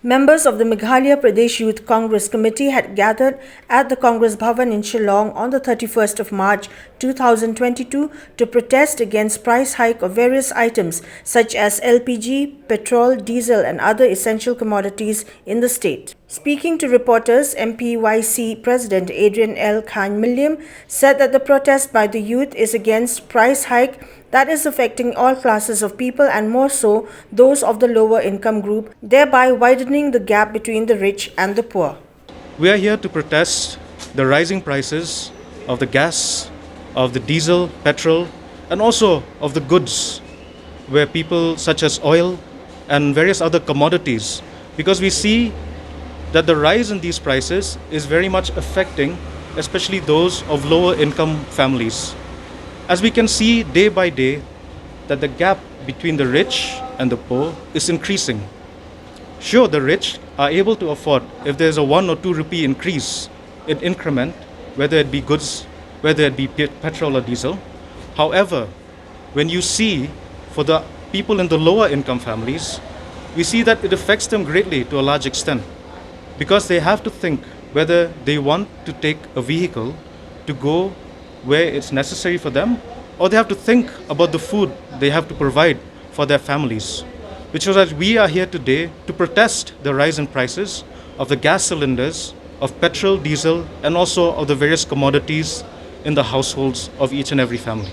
Members of the Meghalaya Pradesh Youth Congress Committee had gathered at the Congress Bhavan in Shillong on the 31st of March 2022 to protest against price hike of various items such as LPG, petrol, diesel and other essential commodities in the state. Speaking to reporters, Mpyc President Adrian L. Khan Milliam said that the protest by the youth is against price hike that is affecting all classes of people and more so those of the lower income group, thereby widening the gap between the rich and the poor. We are here to protest the rising prices of the gas, of the diesel, petrol, and also of the goods, where people such as oil and various other commodities, because we see that the rise in these prices is very much affecting especially those of lower income families. As we can see day by day that the gap between the rich and the poor is increasing. Sure, the rich are able to afford if there's a 1 or 2 rupee increase in increment, whether it be goods, whether it be petrol or diesel. However, when you see for the people in the lower income families, we see that it affects them greatly to a large extent, because they have to think whether they want to take a vehicle to go where it's necessary for them, or they have to think about the food they have to provide for their families. Which is that we are here today to protest the rise in prices of the gas cylinders, of petrol, diesel, and also of the various commodities in the households of each and every family.